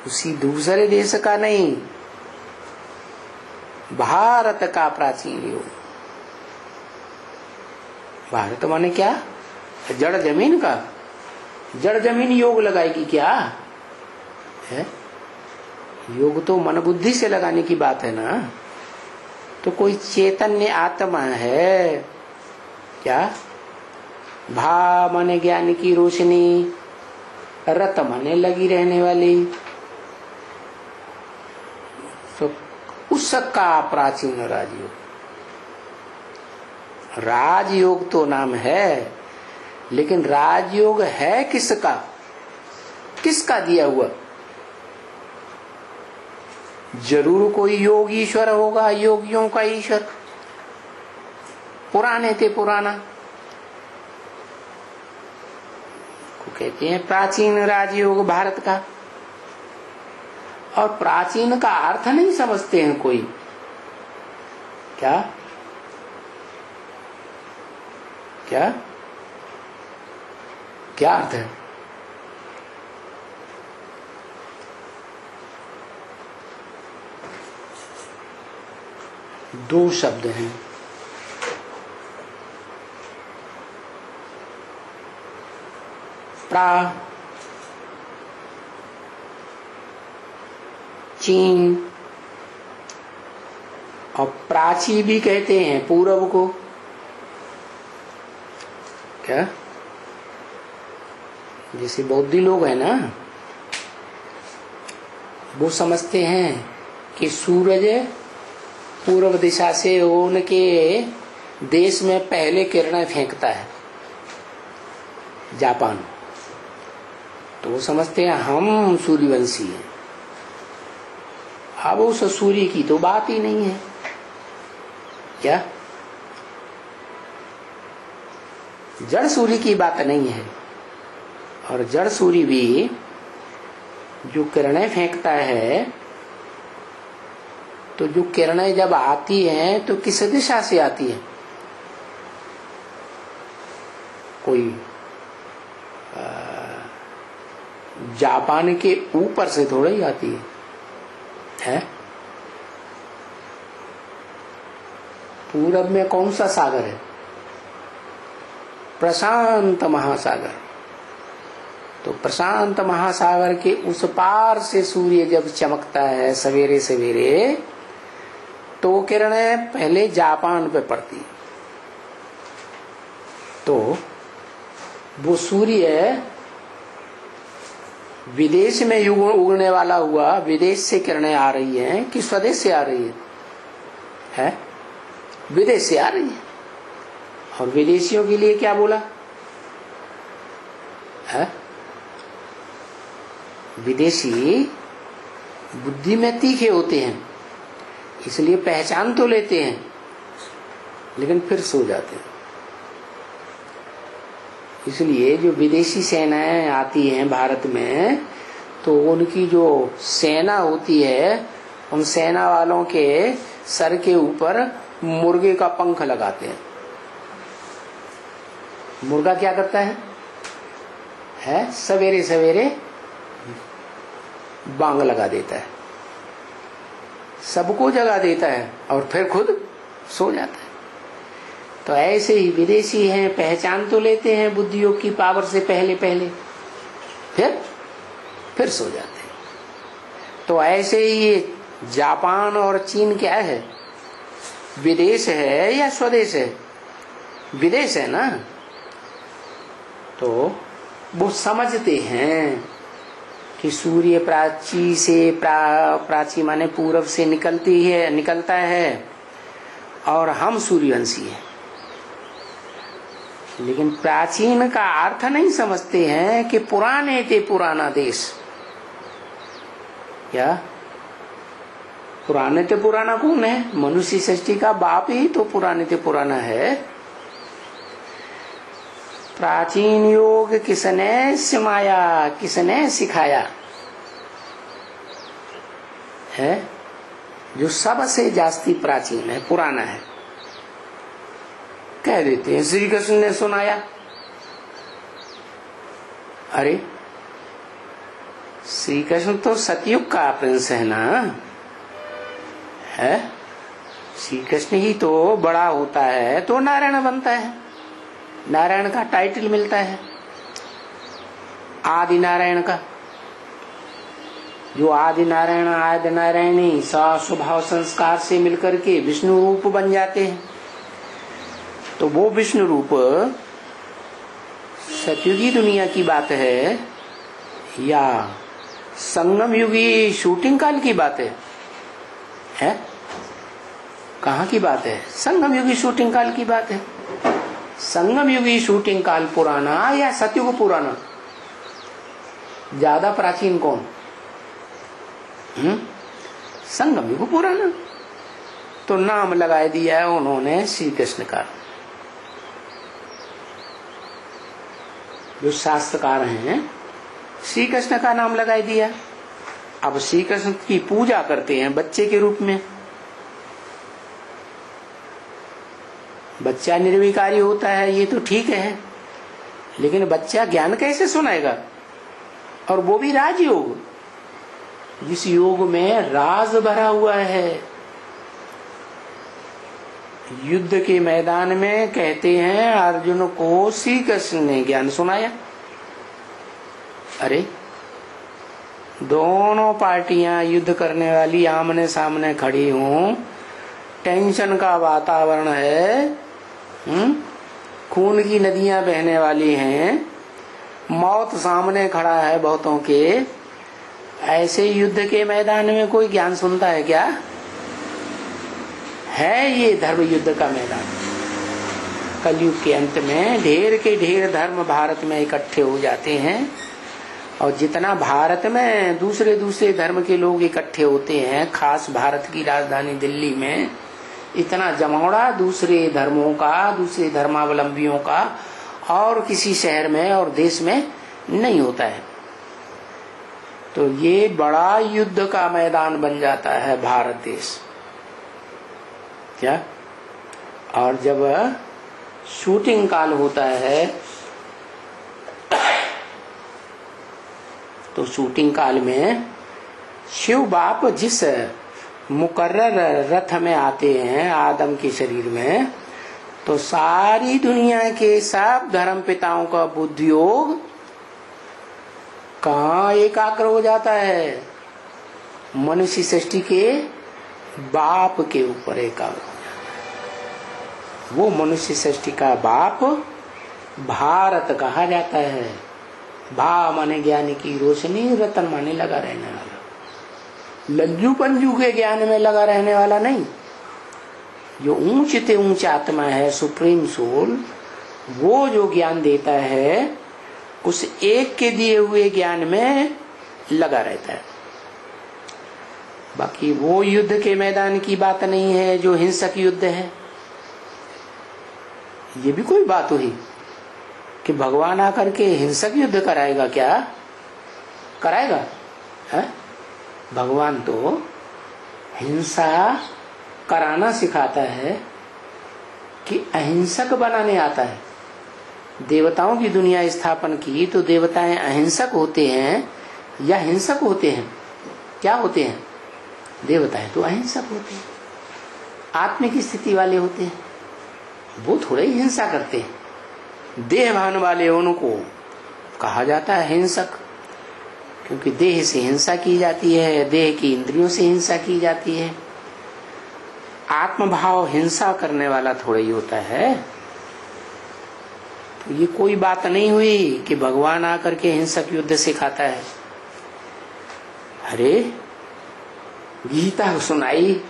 [SPEAKER 1] किसी दूसरे देश का नहीं, भारत का प्राचीन योग। भारत माने क्या? जड़ जमीन का। जड़ जमीन योग लगाएगी क्या है? योग तो मन बुद्धि से लगाने की बात है ना। तो कोई चैतन्य आत्मा है क्या? भा माने ज्ञान की रोशनी, रत माने लगी रहने वाली, तो उसका प्राचीन राजयोग। राजयोग तो नाम है, लेकिन राजयोग है किसका? किसका दिया हुआ? जरूर कोई योग ईश्वर होगा, योगियों का ईश्वर। पुराने थे पुराना को कहते हैं प्राचीन राजयोग भारत का। और प्राचीन का अर्थ नहीं समझते हैं कोई। क्या क्या क्या अर्थ है? दो शब्द हैं, प्राचीन और प्राची भी कहते हैं पूरब को। क्या? जैसे बौद्धि लोग हैं ना, वो समझते हैं कि सूरज पूर्व दिशा से उनके देश में पहले किरणें फेंकता है, जापान। तो वो समझते हैं हम सूर्यवंशी हैं। अब उस सूर्य की तो बात ही नहीं है। क्या? जड़ सूर्य की बात नहीं है। और जड़ सूर्य भी जो किरणें फेंकता है, तो जो किरणें जब आती हैं तो किस दिशा से आती है? कोई जापान के ऊपर से थोड़ा ही आती है? पूरब में कौन सा सागर है? प्रशांत महासागर। तो प्रशांत महासागर के उस पार से सूर्य जब चमकता है सवेरे सवेरे, तो किरणें पहले जापान पे पड़ती। तो वो सूर्य विदेश में उगने वाला हुआ, विदेश से किरणें आ रही हैं कि स्वदेश से आ रही है? विदेश से आ रही है। और विदेशियों के लिए क्या बोला है? विदेशी बुद्धि में तीखे होते हैं, इसलिए पहचान तो लेते हैं लेकिन फिर सो जाते हैं। इसलिए जो विदेशी सेनाएं आती हैं भारत में, तो उनकी जो सेना होती है, उन सेना वालों के सर के ऊपर मुर्गे का पंख लगाते हैं। मुर्गा क्या करता है सवेरे सवेरे बांग लगा देता है, सबको जगा देता है और फिर खुद सो जाता है। तो ऐसे ही विदेशी हैं, पहचान तो लेते हैं बुद्धि योग की पावर से पहले फिर सो जाते हैं। तो ऐसे ही ये जापान और चीन क्या है, विदेश है या स्वदेश है? विदेश है ना। तो वो समझते हैं कि सूर्य प्राची से प्राची माने पूरब से निकलता है और हम सूर्यवंशी हैं। लेकिन प्राचीन का अर्थ नहीं समझते हैं कि पुराने ते पुराना देश। क्या पुराने ते पुराना कौन है? मनुष्य सृष्टि का बाप ही तो पुराने ते पुराना है। प्राचीन योग किसने सिमाया, किसने सिखाया है? जो सबसे जास्ती प्राचीन है, पुराना है, कह देते हैं श्री कृष्ण ने सुनाया। अरे श्री कृष्ण तो सतयुग का प्रिंस है ना, है? श्री कृष्ण ही तो बड़ा होता है तो नारायण बनता है, नारायण का टाइटल मिलता है, आदि नारायण का। जो आदि नारायण आदि नारायणी स्वभाव संस्कार से मिलकर के विष्णु रूप बन जाते हैं। तो वो विष्णु रूप सतयुगी दुनिया की बात है या संगम युगी शूटिंग काल की बात है? कहाँ की बात है? संगम युगी शूटिंग काल की बात है। संगम युगी शूटिंग काल पुराना या सतयुग पुराना? ज्यादा प्राचीन कौन? संगम युग पुराना। तो नाम लगा दिया है उन्होंने श्री कृष्ण का। जो शास्त्रकार हैं श्री कृष्ण का नाम लगा दिया। अब श्री कृष्ण की पूजा करते हैं बच्चे के रूप में। बच्चा निर्विकारी होता है ये तो ठीक है, लेकिन बच्चा ज्ञान कैसे सुनाएगा? और वो भी राजयोग, जिस योग में राज भरा हुआ है। युद्ध के मैदान में कहते हैं अर्जुन को श्री कृष्ण ने ज्ञान सुनाया। अरे दोनों पार्टियां युद्ध करने वाली आमने सामने खड़ी हों, टेंशन का वातावरण है, खून की नदियां बहने वाली हैं, मौत सामने खड़ा है बहुतों के। ऐसे युद्ध के मैदान में कोई ज्ञान सुनता है क्या? है ये धर्म युद्ध का मैदान। कलयुग के अंत में ढेर के ढेर धर्म भारत में इकट्ठे हो जाते हैं, और जितना भारत में दूसरे दूसरे धर्म के लोग इकट्ठे होते हैं, खास भारत की राजधानी दिल्ली में इतना जमावड़ा दूसरे धर्मों का, दूसरे धर्मावलंबियों का और किसी शहर में और देश में नहीं होता है। तो ये बड़ा युद्ध का मैदान बन जाता है भारत देश। क्या? और जब शूटिंग काल होता है तो शूटिंग काल में शिव बाप जिस मुकर्रर रथ में आते हैं आदम के शरीर में, तो सारी दुनिया के सब धर्म पिताओं का बुद्धि योग कहाँ एकाग्र हो जाता है? मनुष्य सृष्टि के बाप के ऊपर एकाग्र हो जाता है। वो मनुष्य सृष्टि का बाप भारत कहा जाता है। भा माने ज्ञानी की रोशनी, रतन माने लगा रहने वाला। लज्जू पंजू के ज्ञान में लगा रहने वाला नहीं। जो ऊंच ते ऊंच आत्मा है, सुप्रीम सोल, वो जो ज्ञान देता है उस एक के दिए हुए ज्ञान में लगा रहता है। बाकी वो युद्ध के मैदान की बात नहीं है जो हिंसक युद्ध है। ये भी कोई बात हुई कि भगवान आकर के हिंसक युद्ध कराएगा क्या? कराएगा है? भगवान तो हिंसा कराना सिखाता है कि अहिंसक बनाने आता है। देवताओं की दुनिया स्थापन की तो देवताएं अहिंसक होते हैं या हिंसक होते हैं? क्या होते हैं? देवताएं तो अहिंसक होते हैं, आत्मिक स्थिति वाले होते हैं, वो थोड़े ही हिंसा करते हैं। देहभान वाले उनको कहा जाता है हिंसक, क्योंकि देह से हिंसा की जाती है, देह की इंद्रियों से हिंसा की जाती है। आत्मभाव हिंसा करने वाला थोड़ा ही होता है। तो ये कोई बात नहीं हुई कि भगवान आकर के हिंसक युद्ध सिखाता है। अरे गीता सुनाई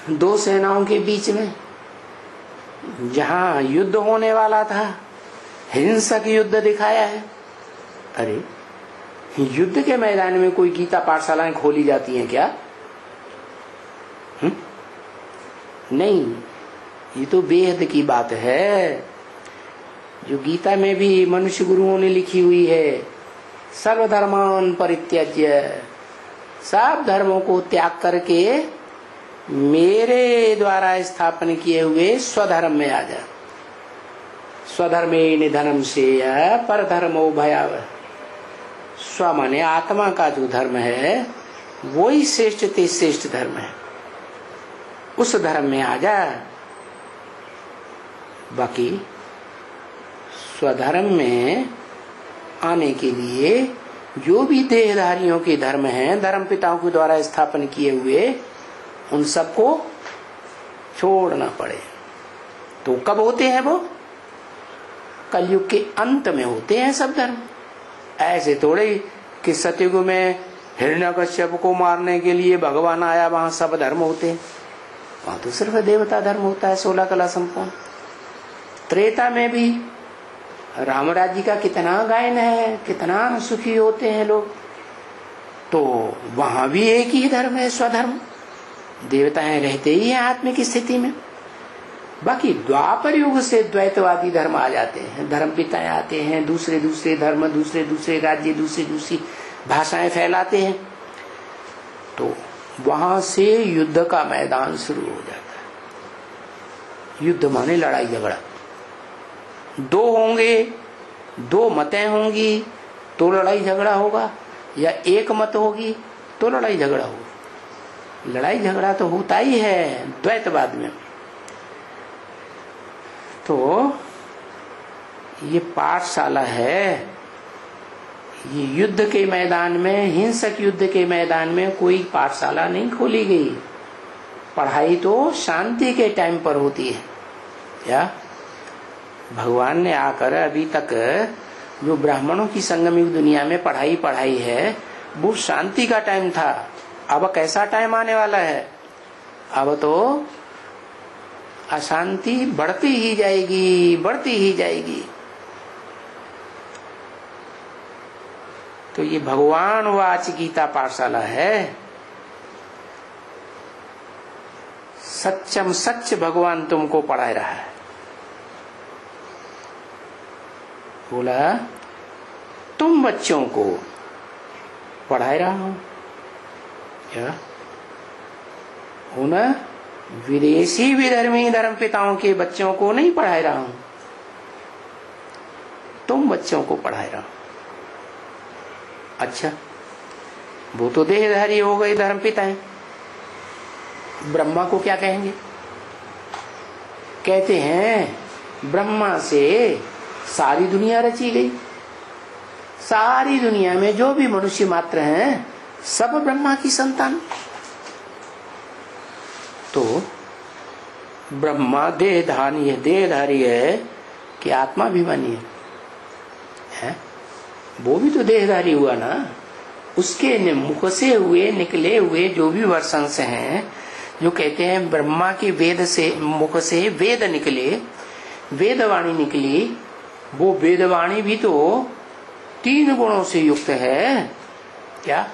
[SPEAKER 1] दो सेनाओं के बीच में, जहां युद्ध होने वाला था, हिंसक युद्ध दिखाया है। अरे युद्ध के मैदान में कोई गीता पाठशालाएं खोली जाती हैं क्या? नहीं, ये तो बेहद की बात है जो गीता में भी मनुष्य गुरुओं ने लिखी हुई है। सर्वधर्मान परित्यज्य, सब धर्मों को त्याग करके मेरे द्वारा स्थापन किए हुए स्वधर्म में आ जा। स्वधर्मे निधनम से पर धर्मो भयावह। स्व माने आत्मा का जो धर्म है वही श्रेष्ठ ते श्रेष्ठ धर्म है, उस धर्म में आ जा। बाकी स्वधर्म में आने के लिए जो भी देहधारियों के धर्म हैं, धर्म पिताओं के द्वारा स्थापन किए हुए, उन सबको छोड़ना पड़े। तो कब होते हैं वो? कलयुग के अंत में होते हैं सब धर्म। ऐसे थोड़े कि सतयुग में हिरण्यकश्यप को मारने के लिए भगवान आया, वहां सब धर्म होते हैं। वहां तो सिर्फ देवता धर्म होता है, 16 कला संपन्न। त्रेता में भी राम राज्य का कितना गायन है, कितना सुखी होते हैं लोग। तो वहां भी एक ही धर्म है, स्वधर्म। देवताएं रहते ही हैं आत्मिक स्थिति में। बाकी द्वापर युग से द्वैतवादी धर्म आ जाते हैं, धर्म पिताएं आते हैं, दूसरे दूसरे धर्म, दूसरे दूसरे राज्य, दूसरी दूसरी भाषाएं फैलाते हैं। तो वहां से युद्ध का मैदान शुरू हो जाता है। युद्ध माने लड़ाई झगड़ा। दो होंगे, दो मतें होंगी तो लड़ाई झगड़ा होगा, या एक मत होगी तो लड़ाई झगड़ा होगा। लड़ाई झगड़ा तो होता ही है द्वैतवाद में। तो ये पाठशाला है, ये युद्ध के मैदान में, हिंसक युद्ध के मैदान में कोई पाठशाला नहीं खोली गई। पढ़ाई तो शांति के टाइम पर होती है। क्या भगवान ने आकर अभी तक जो ब्राह्मणों की संगमिक दुनिया में पढ़ाई पढ़ाई है, वो शांति का टाइम था। अब कैसा टाइम आने वाला है? अब तो अशांति बढ़ती ही जाएगी, बढ़ती ही जाएगी। तो ये भगवान वाच गीता पाठशाला है। सच्चम सच भगवान तुमको पढ़ा रहा है। बोला तुम बच्चों को पढ़ा रहा हूं क्या? उन विदेशी विधर्मी धर्म पिताओं के बच्चों को नहीं पढ़ा रहा हूं, तुम बच्चों को पढ़ा रहा हूं। अच्छा, वो तो देहधारी हो गए धर्म पिताएं। ब्रह्मा को क्या कहेंगे? कहते हैं ब्रह्मा से सारी दुनिया रची गई। सारी दुनिया में जो भी मनुष्य मात्र हैं सब ब्रह्मा की संतान। तो ब्रह्मा देहधारी है कि आत्माभिमानी है? वो भी तो देहधारी हुआ ना। उसके मुख से हुए निकले हुए जो भी वर्षंस हैं, जो कहते हैं ब्रह्मा के वेद से, मुख से वेद निकले, वेदवाणी निकली, वो वेदवाणी भी तो 3 गुणों से युक्त है। क्या?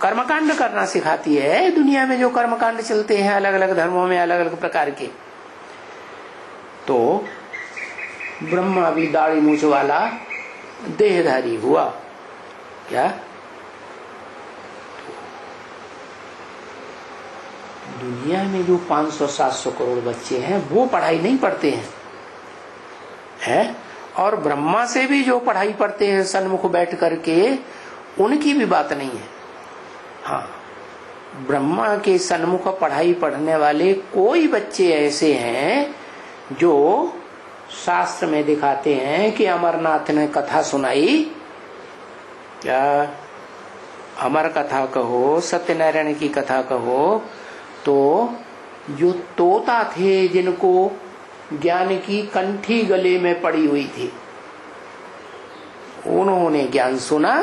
[SPEAKER 1] कर्मकांड करना सिखाती है। दुनिया में जो कर्मकांड चलते हैं अलग अलग धर्मों में, अलग अलग प्रकार के, तो ब्रह्मा भी दाढ़ी मूछ वाला देहधारी हुआ। क्या दुनिया में जो 500-700 करोड़ बच्चे हैं वो पढ़ाई नहीं पढ़ते हैं, और ब्रह्मा से भी जो पढ़ाई पढ़ते हैं सन्मुख बैठ करके, उनकी भी बात नहीं है। हाँ, ब्रह्मा के सन्मुख पढ़ाई पढ़ने वाले कोई बच्चे ऐसे हैं जो शास्त्र में दिखाते हैं कि अमरनाथ ने कथा सुनाई, क्या अमर कथा कहो, सत्यनारायण की कथा कहो, तो जो तोता थे जिनको ज्ञान की कंठी गले में पड़ी हुई थी, उन्होंने ज्ञान सुना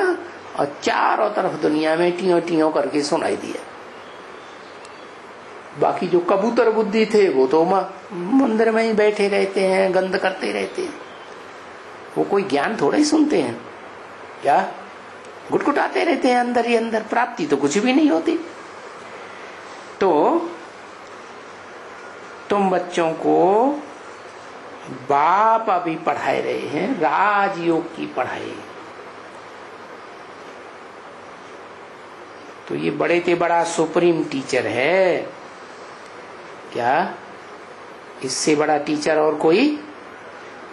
[SPEAKER 1] और चारों तरफ दुनिया में टियों टियों करके सुनाई दिया। बाकी जो कबूतर बुद्धि थे वो तो मंदिर में ही बैठे रहते हैं, गंद करते रहते हैं, वो कोई ज्ञान थोड़ा ही सुनते हैं, क्या गुटगुटाते रहते हैं अंदर ही अंदर, प्राप्ति तो कुछ भी नहीं होती। तो तुम बच्चों को बाप अभी पढ़ाए रहे हैं राजयोग की पढ़ाई, तो ये बड़े से बड़ा सुप्रीम टीचर है। क्या इससे बड़ा टीचर और कोई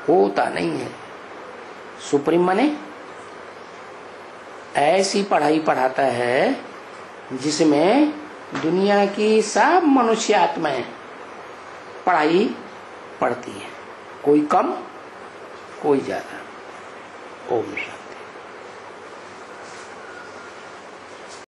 [SPEAKER 1] होता नहीं है। सुप्रीम माने ऐसी पढ़ाई पढ़ाता है जिसमें दुनिया की सब मनुष्य आत्माएं पढ़ाई पढ़ती है, कोई कम कोई ज्यादा। ओम शांति।